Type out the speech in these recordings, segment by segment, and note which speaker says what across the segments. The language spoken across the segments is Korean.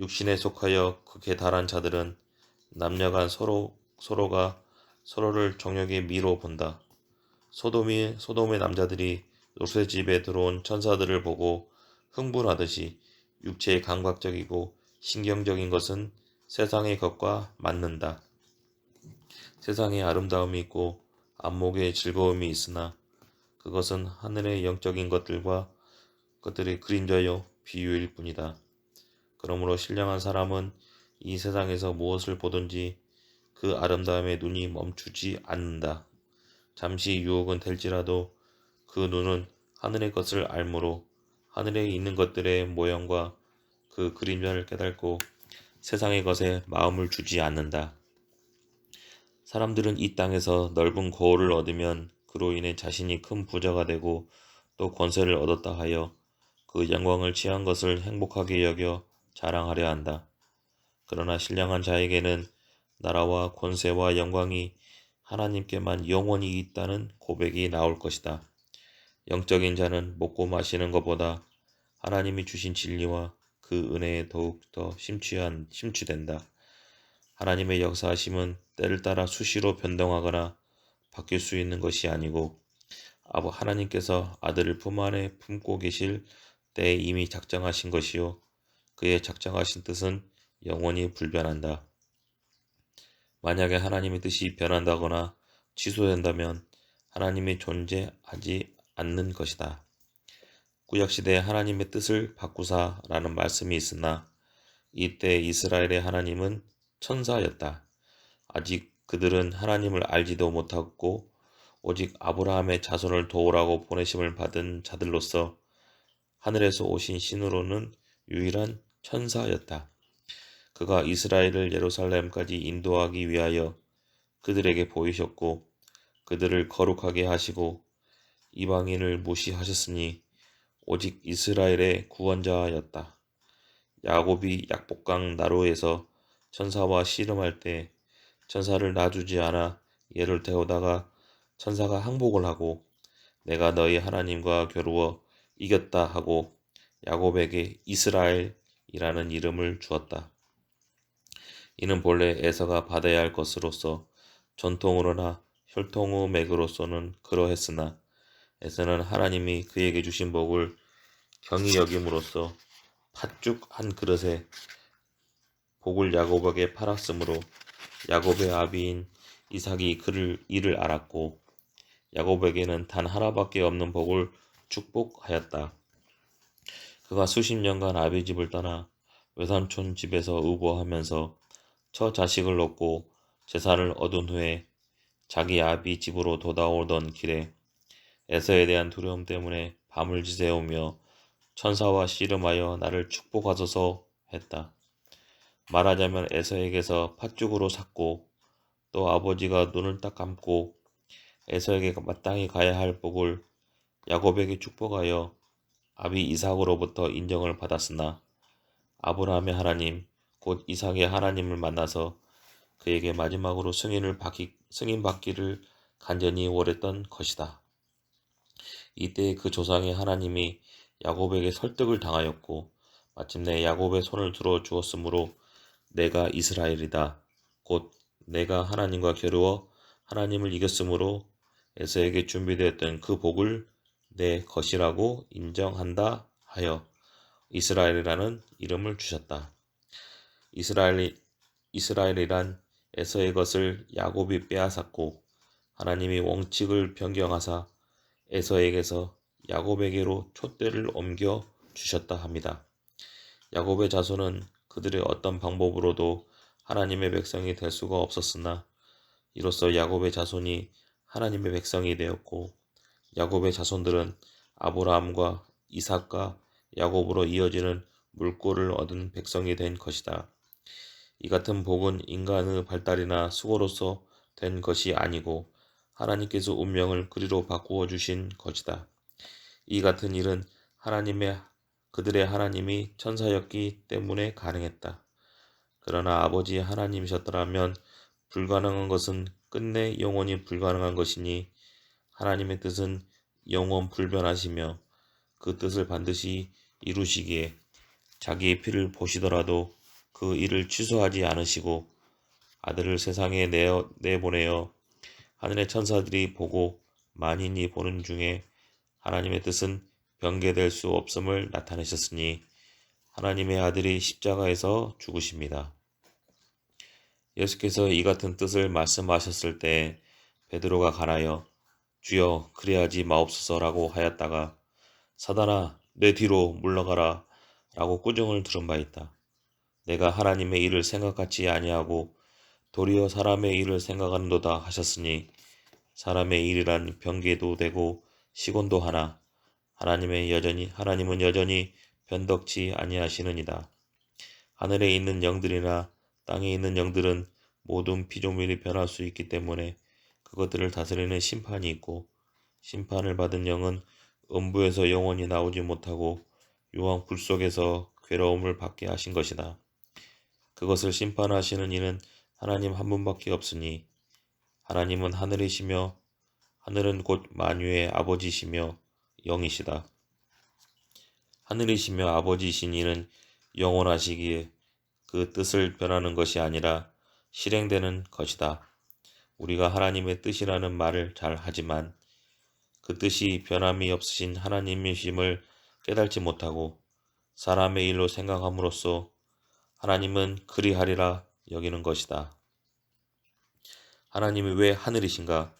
Speaker 1: 육신에 속하여 극에 달한 자들은 남녀간 서로가 서로를 정욕의 미로 본다. 소돔의 남자들이 롯의 집에 들어온 천사들을 보고 흥분하듯이 육체의 감각적이고 신경적인 것은 세상의 것과 맞는다. 세상에 아름다움이 있고 안목에 즐거움이 있으나 그것은 하늘의 영적인 것들의 그림자요 비유일 뿐이다. 그러므로 신령한 사람은 이 세상에서 무엇을 보든지 그 아름다움에 눈이 멈추지 않는다. 잠시 유혹은 될지라도 그 눈은 하늘의 것을 알므로 하늘에 있는 것들의 모형과 그 그림자를 깨닫고 세상의 것에 마음을 주지 않는다. 사람들은 이 땅에서 넓은 거울을 얻으면 그로 인해 자신이 큰 부자가 되고 또 권세를 얻었다 하여 그 영광을 취한 것을 행복하게 여겨 자랑하려 한다. 그러나 신령한 자에게는 나라와 권세와 영광이 하나님께만 영원히 있다는 고백이 나올 것이다. 영적인 자는 먹고 마시는 것보다 하나님이 주신 진리와 그 은혜에 더욱더 심취된다. 하나님의 역사하심은 때를 따라 수시로 변동하거나 바뀔 수 있는 것이 아니고 하나님께서 아들을 품 안에 품고 계실 때에 이미 작정하신 것이요 그의 작정하신 뜻은 영원히 불변한다. 만약에 하나님의 뜻이 변한다거나 취소된다면 하나님이 존재하지 않는 것이다. 구약시대에 하나님의 뜻을 바꾸사라는 말씀이 있으나 이때 이스라엘의 하나님은 천사였다. 아직 그들은 하나님을 알지도 못하고 오직 아브라함의 자손을 도우라고 보내심을 받은 자들로서 하늘에서 오신 신으로는 유일한 천사였다. 그가 이스라엘을 예루살렘까지 인도하기 위하여 그들에게 보이셨고 그들을 거룩하게 하시고 이방인을 무시하셨으니 오직 이스라엘의 구원자였다. 야곱이 약복강 나루에서 천사와 씨름할 때 천사를 놔주지 않아 얘를 태우다가 천사가 항복을 하고 내가 너희 하나님과 겨루어 이겼다 하고 야곱에게 이스라엘이라는 이름을 주었다. 이는 본래 에서가 받아야 할 것으로서 전통으로나 혈통의 맥으로서는 그러했으나 에서는 하나님이 그에게 주신 복을 경히 여김으로써 팥죽 한 그릇에 복을 야곱에게 팔았으므로 야곱의 아비인 이삭이 이를 알았고 야곱에게는 단 하나밖에 없는 복을 축복하였다. 그가 수십 년간 아비 집을 떠나 외삼촌 집에서 의거하면서 처 자식을 얻고 재산을 얻은 후에 자기 아비 집으로 돌아오던 길에 에서에 대한 두려움 때문에 밤을 지새우며 천사와 씨름하여 나를 축복하소서 했다. 말하자면 에서에게서 팥죽으로 샀고 또 아버지가 눈을 딱 감고 에서에게 마땅히 가야 할 복을 야곱에게 축복하여 아비 이삭으로부터 인정을 받았으나 아브라함의 하나님 곧 이삭의 하나님을 만나서 그에게 마지막으로 승인받기를 간절히 원했던 것이다. 이때 그 조상의 하나님이 야곱에게 설득을 당하였고 마침내 야곱의 손을 들어 주었으므로 내가 이스라엘이다. 곧 내가 하나님과 겨루어 하나님을 이겼으므로 에서에게 준비되었던 그 복을 내 것이라고 인정한다 하여 이스라엘이라는 이름을 주셨다. 이스라엘이란 에서의 것을 야곱이 빼앗았고 하나님이 원칙을 변경하사 에서에게서 야곱에게로 촛대를 옮겨 주셨다 합니다. 야곱의 자손은 그들의 어떤 방법으로도 하나님의 백성이 될 수가 없었으나 이로써 야곱의 자손이 하나님의 백성이 되었고 야곱의 자손들은 아브라함과 이삭과 야곱으로 이어지는 물꼬를 얻은 백성이 된 것이다. 이 같은 복은 인간의 발달이나 수고로서 된 것이 아니고 하나님께서 운명을 그리로 바꾸어 주신 것이다. 이 같은 일은 그들의 하나님이 천사였기 때문에 가능했다. 그러나 아버지 하나님이셨더라면 불가능한 것은 끝내 영원히 불가능한 것이니 하나님의 뜻은 영원 불변하시며 그 뜻을 반드시 이루시기에 자기의 피를 보시더라도 그 일을 취소하지 않으시고 아들을 세상에 내보내어 하늘의 천사들이 보고 만인이 보는 중에 하나님의 뜻은 변개될 수 없음을 나타내셨으니 하나님의 아들이 십자가에서 죽으십니다. 예수께서 이 같은 뜻을 말씀하셨을 때 베드로가 가라여 주여 그리하지 마옵소서라고 하였다가 사단아 내 뒤로 물러가라 라고 꾸중을 들은 바 있다. 내가 하나님의 일을 생각같이 아니하고 도리어 사람의 일을 생각하는도다 하셨으니 사람의 일이란 변개도 되고 시곤도 하나 하나님은 여전히 변덕치 아니하시느니라. 하늘에 있는 영들이나 땅에 있는 영들은 모든 피조물이 변할 수 있기 때문에 그것들을 다스리는 심판이 있고 심판을 받은 영은 음부에서 영원히 나오지 못하고 유황 불 속에서 괴로움을 받게 하신 것이다. 그것을 심판하시는 이는 하나님 한 분밖에 없으니 하나님은 하늘이시며 하늘은 곧 만유의 아버지시며 영이시다. 하늘이시며 아버지이신 이는 영원하시기에 그 뜻을 변하는 것이 아니라 실행되는 것이다. 우리가 하나님의 뜻이라는 말을 잘 하지만 그 뜻이 변함이 없으신 하나님이심을 깨닫지 못하고 사람의 일로 생각함으로써 하나님은 그리하리라 여기는 것이다. 하나님이 왜 하늘이신가?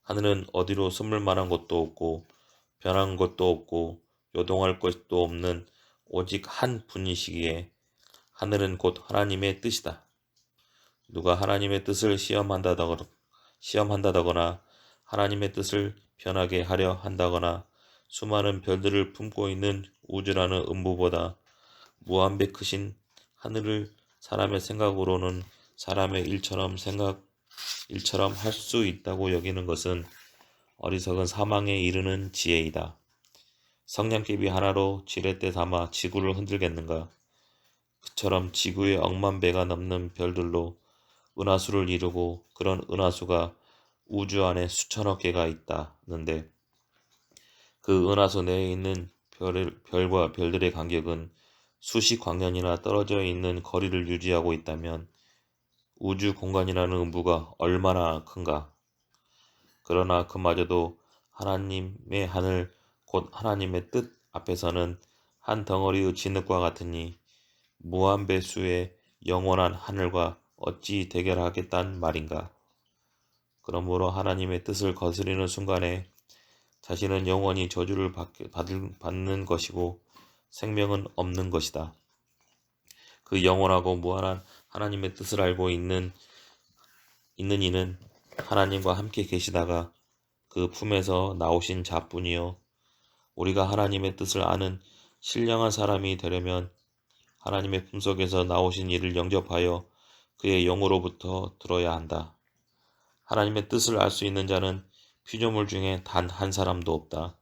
Speaker 1: 하늘은 어디로 숨을 만한 곳도 없고 변한 것도 없고 요동할 것도 없는 오직 한 분이시기에 하늘은 곧 하나님의 뜻이다. 누가 하나님의 뜻을 시험한다거나 하나님의 뜻을 변하게 하려 한다거나 수많은 별들을 품고 있는 우주라는 음부보다 무한배 크신 하늘을 사람의 생각으로는 사람의 일처럼 할 수 있다고 여기는 것은 어리석은 사망에 이르는 지혜이다. 성냥개비 하나로 지렛대 삼아 지구를 흔들겠는가? 그처럼 지구의 억만 배가 넘는 별들로 은하수를 이루고 그런 은하수가 우주 안에 수천억 개가 있다는데 그 은하수 내에 있는 별과 별들의 간격은 수십 광년이나 떨어져 있는 거리를 유지하고 있다면 우주 공간이라는 음부가 얼마나 큰가? 그러나 그마저도 하나님의 하늘 곧 하나님의 뜻 앞에서는 한 덩어리의 진흙과 같으니 무한배수의 영원한 하늘과 어찌 대결하겠단 말인가? 그러므로 하나님의 뜻을 거스리는 순간에 자신은 영원히 저주를 받는 것이고 생명은 없는 것이다. 그 영원하고 무한한 하나님의 뜻을 알고 있는 이는 하나님과 함께 계시다가 그 품에서 나오신 자뿐이요. 우리가 하나님의 뜻을 아는 신령한 사람이 되려면 하나님의 품속에서 나오신 이를 영접하여 그의 영으로부터 들어야 한다. 하나님의 뜻을 알 수 있는 자는 피조물 중에 단 한 사람도 없다.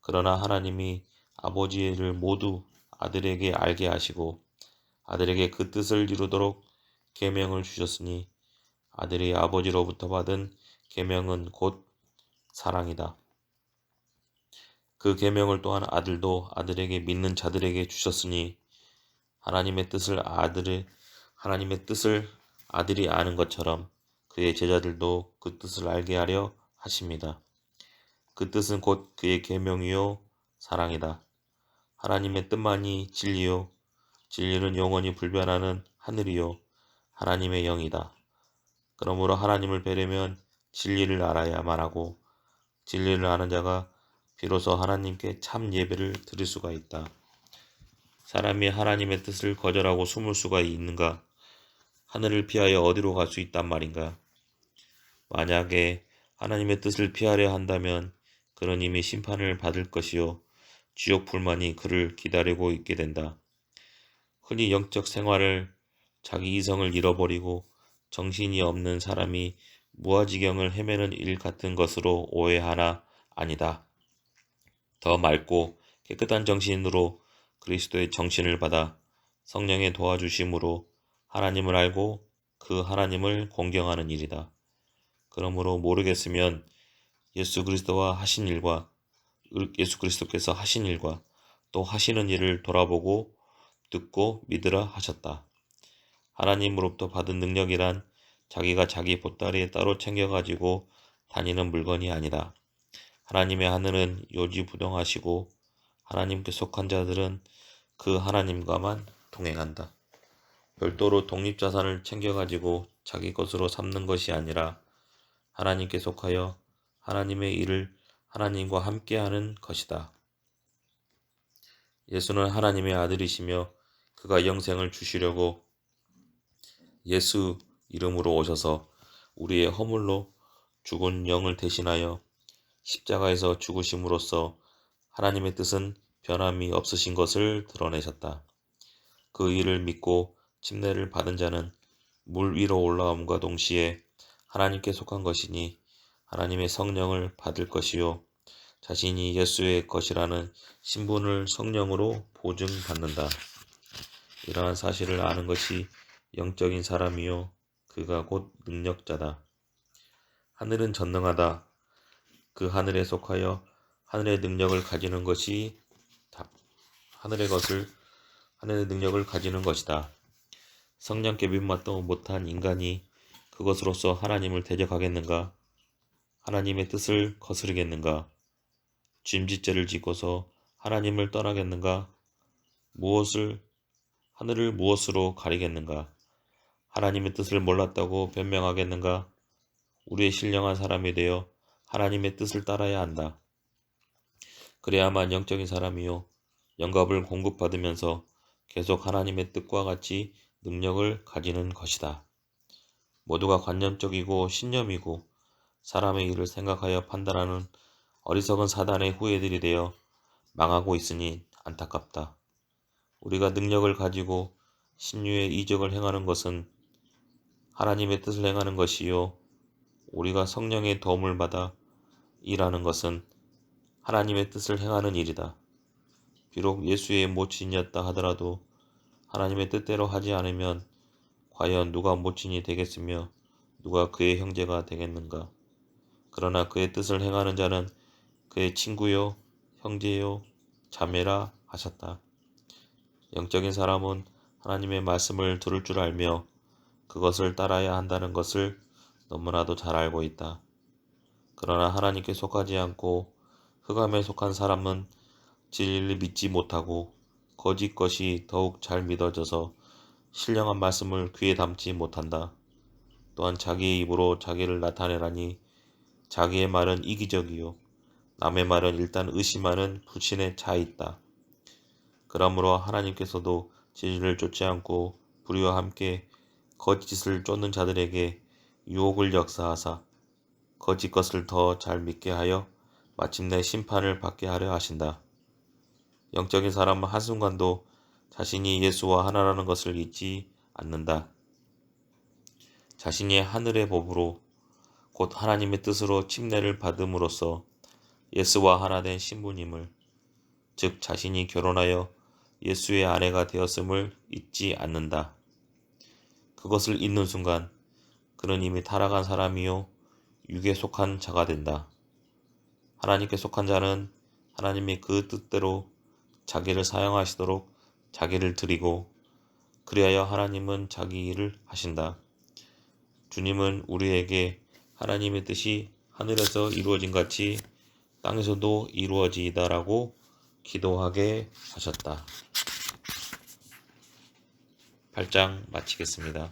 Speaker 1: 그러나 하나님이 아버지를 모두 아들에게 알게 하시고 아들에게 그 뜻을 이루도록 계명을 주셨으니 아들이 아버지로부터 받은 계명은 곧 사랑이다. 그 계명을 또한 아들도 아들에게 믿는 자들에게 주셨으니 하나님의 뜻을 아들이 아는 것처럼 그의 제자들도 그 뜻을 알게 하려 하십니다. 그 뜻은 곧 그의 계명이요 사랑이다. 하나님의 뜻만이 진리요 진리는 영원히 불변하는 하늘이요 하나님의 영이다. 그러므로 하나님을 뵈려면 진리를 알아야만 하고 진리를 아는 자가 비로소 하나님께 참 예배를 드릴 수가 있다. 사람이 하나님의 뜻을 거절하고 숨을 수가 있는가? 하늘을 피하여 어디로 갈 수 있단 말인가? 만약에 하나님의 뜻을 피하려 한다면 그는 이미 심판을 받을 것이요 지옥 불만이 그를 기다리고 있게 된다. 흔히 영적 생활을 자기 이성을 잃어버리고 정신이 없는 사람이 무아지경을 헤매는 일 같은 것으로 오해하나 아니다. 더 맑고 깨끗한 정신으로 그리스도의 정신을 받아 성령의 도와주심으로 하나님을 알고 그 하나님을 공경하는 일이다. 그러므로 모르겠으면 예수 그리스도께서 하신 일과 또 하시는 일을 돌아보고 듣고 믿으라 하셨다. 하나님으로부터 받은 능력이란 자기가 자기 보따리에 따로 챙겨가지고 다니는 물건이 아니다. 하나님의 하늘은 요지부동하시고 하나님께 속한 자들은 그 하나님과만 동행한다. 별도로 독립자산을 챙겨가지고 자기 것으로 삼는 것이 아니라 하나님께 속하여 하나님의 일을 하나님과 함께하는 것이다. 예수는 하나님의 아들이시며 그가 영생을 주시려고 예수 이름으로 오셔서 우리의 허물로 죽은 영을 대신하여 십자가에서 죽으심으로써 하나님의 뜻은 변함이 없으신 것을 드러내셨다. 그 일을 믿고 침례를 받은 자는 물 위로 올라옴과 동시에 하나님께 속한 것이니 하나님의 성령을 받을 것이요 자신이 예수의 것이라는 신분을 성령으로 보증받는다. 이러한 사실을 아는 것이 영적인 사람이요 그가 곧 능력자다. 하늘은 전능하다. 그 하늘에 속하여 하늘의 능력을 가지는 것이 하늘의 능력을 가지는 것이다. 성령께 믿음받도 못한 인간이 그것으로서 하나님을 대적하겠는가? 하나님의 뜻을 거스르겠는가? 짐짓죄를 짓고서 하나님을 떠나겠는가? 하늘을 무엇으로 가리겠는가? 하나님의 뜻을 몰랐다고 변명하겠는가? 우리의 신령한 사람이 되어 하나님의 뜻을 따라야 한다. 그래야만 영적인 사람이요 영갑을 공급받으면서 계속 하나님의 뜻과 같이 능력을 가지는 것이다. 모두가 관념적이고 신념이고 사람의 일을 생각하여 판단하는 어리석은 사단의 후예들이 되어 망하고 있으니 안타깝다. 우리가 능력을 가지고 신유의 이적을 행하는 것은 하나님의 뜻을 행하는 것이요 우리가 성령의 도움을 받아 일하는 것은 하나님의 뜻을 행하는 일이다. 비록 예수의 모친이었다 하더라도 하나님의 뜻대로 하지 않으면 과연 누가 모친이 되겠으며 누가 그의 형제가 되겠는가? 그러나 그의 뜻을 행하는 자는 그의 친구요 형제요 자매라 하셨다. 영적인 사람은 하나님의 말씀을 들을 줄 알며 그것을 따라야 한다는 것을 너무나도 잘 알고 있다. 그러나 하나님께 속하지 않고 흑암에 속한 사람은 진리를 믿지 못하고 거짓 것이 더욱 잘 믿어져서 신령한 말씀을 귀에 담지 못한다. 또한 자기의 입으로 자기를 나타내라니 자기의 말은 이기적이요 남의 말은 일단 의심하는 불신에 차 있다. 그러므로 하나님께서도 진리를 쫓지 않고 불의와 함께 거짓을 쫓는 자들에게 유혹을 역사하사 거짓 것을 더 잘 믿게 하여 마침내 심판을 받게 하려 하신다. 영적인 사람은 한순간도 자신이 예수와 하나라는 것을 잊지 않는다. 자신이 하늘의 법으로 곧 하나님의 뜻으로 침례를 받음으로써 예수와 하나 된 신부님을 즉 자신이 결혼하여 예수의 아내가 되었음을 잊지 않는다. 그것을 잊는 순간 그는 이미 타락한 사람이요 육에 속한 자가 된다. 하나님께 속한 자는 하나님이 그 뜻대로 자기를 사용하시도록 자기를 드리고 그리하여 하나님은 자기 일을 하신다. 주님은 우리에게 하나님의 뜻이 하늘에서 이루어진 같이 땅에서도 이루어지이다라고 기도하게 하셨다. 8장 마치겠습니다.